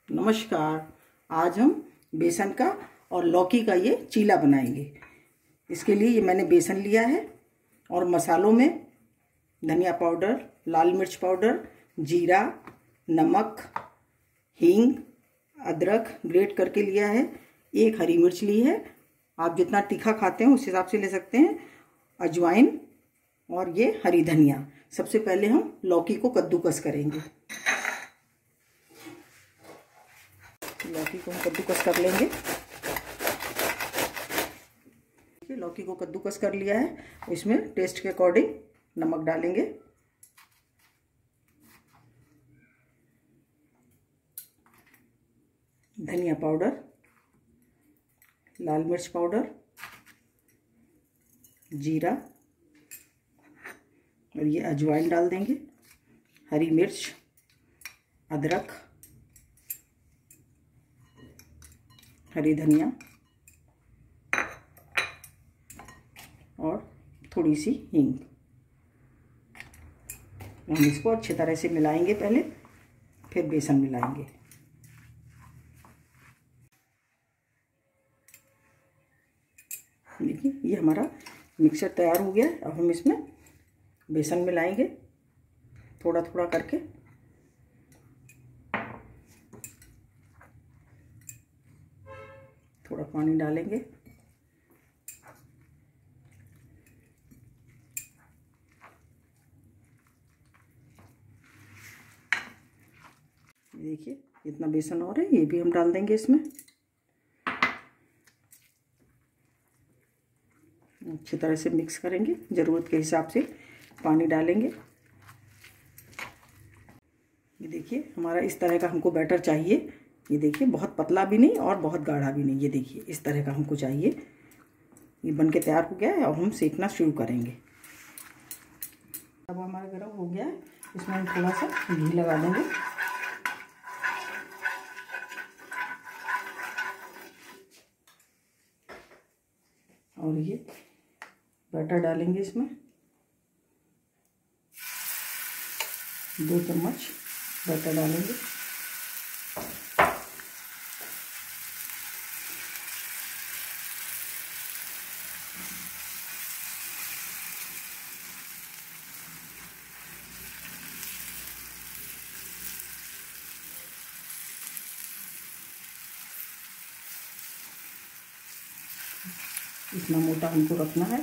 नमस्कार। आज हम बेसन का और लौकी का ये चीला बनाएंगे। इसके लिए ये मैंने बेसन लिया है और मसालों में धनिया पाउडर, लाल मिर्च पाउडर, जीरा, नमक, हींग, अदरक ग्रेट करके लिया है। एक हरी मिर्च ली है, आप जितना तीखा खाते हैं उस हिसाब से ले सकते हैं। अजवाइन और ये हरी धनिया। सबसे पहले हम लौकी को कद्दूकस करेंगे। लौकी को हम कद्दूकस कर लेंगे। लौकी को कद्दूकस कर लिया है। इसमें टेस्ट के अकॉर्डिंग नमक डालेंगे, धनिया पाउडर, लाल मिर्च पाउडर, जीरा और ये अजवाइन डाल देंगे, हरी मिर्च, अदरक, हरी धनिया और थोड़ी सी हींग। हम इसको अच्छी तरह से मिलाएंगे पहले, फिर बेसन मिलाएंगे। देखिए ये हमारा मिक्सचर तैयार हो गया है। अब हम इसमें बेसन मिलाएंगे थोड़ा थोड़ा करके। थोड़ा पानी डालेंगे। देखिए इतना बेसन और है, ये भी हम डाल देंगे इसमें। अच्छी तरह से मिक्स करेंगे, ज़रूरत के हिसाब से पानी डालेंगे। ये देखिए हमारा इस तरह का हमको बैटर चाहिए। ये देखिए बहुत पतला भी नहीं और बहुत गाढ़ा भी नहीं। ये देखिए इस तरह का हमको चाहिए। ये बन के तैयार हो गया है। अब हम सेकना शुरू करेंगे। अब हमारा गर्म हो गया है, इसमें हम थोड़ा सा घी लगा देंगे। और ये बैटर डालेंगे इसमें। 2 चम्मच बैटर डालेंगे। इतना मोटा हमको रखना है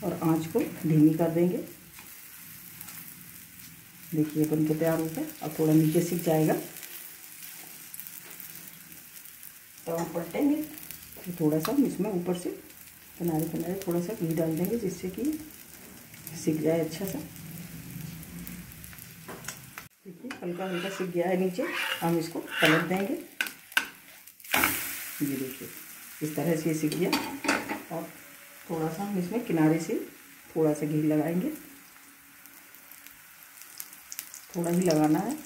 और आंच को धीमी कर देंगे। देखिए बन के तैयार हो गया। अब थोड़ा नीचे सिक जाएगा तो हम पलटेंगे। तो थोड़ा सा इसमें ऊपर से किनारे किनारे थोड़ा सा घी डाल देंगे, जिससे कि सिक जाए अच्छा सा। देखिए हल्का हल्का सिक गया है नीचे। हम इसको पलट देंगे। ये देखिए इस तरह से सिक गया। और थोड़ा सा हम इसमें किनारे से थोड़ा सा घी लगाएंगे। थोड़ा ही लगाना है।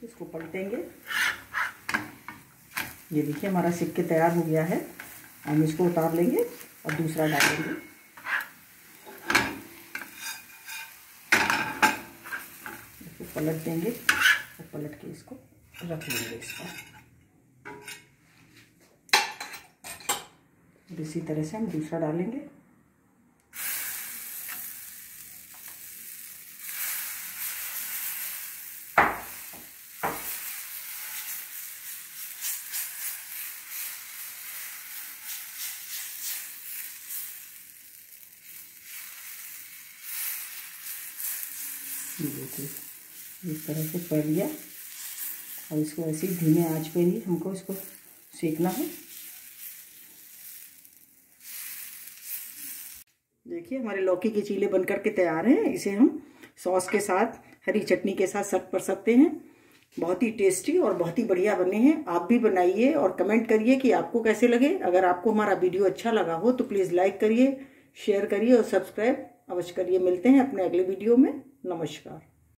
इसको पलटेंगे। ये देखिए हमारा सिक के तैयार हो गया है। हम इसको उतार लेंगे और दूसरा डालेंगे। इसको पलट देंगे और पलट के इसको रख लेंगे इसका। इसी तरह से हम दूसरा डालेंगे। देखिए इस तरह से कर लिया। और इसको ऐसे ही धीमे आंच पे ही हमको इसको सेकना है। देखिए हमारे लौकी के चीले बनकर के तैयार हैं। इसे हम सॉस के साथ, हरी चटनी के साथ सर्व कर सकते हैं। बहुत ही टेस्टी और बहुत ही बढ़िया बने हैं। आप भी बनाइए और कमेंट करिए कि आपको कैसे लगे। अगर आपको हमारा वीडियो अच्छा लगा हो तो प्लीज़ लाइक करिए, शेयर करिए और सब्सक्राइब अवश्य करिए। मिलते हैं अपने अगले वीडियो में। नमस्कार।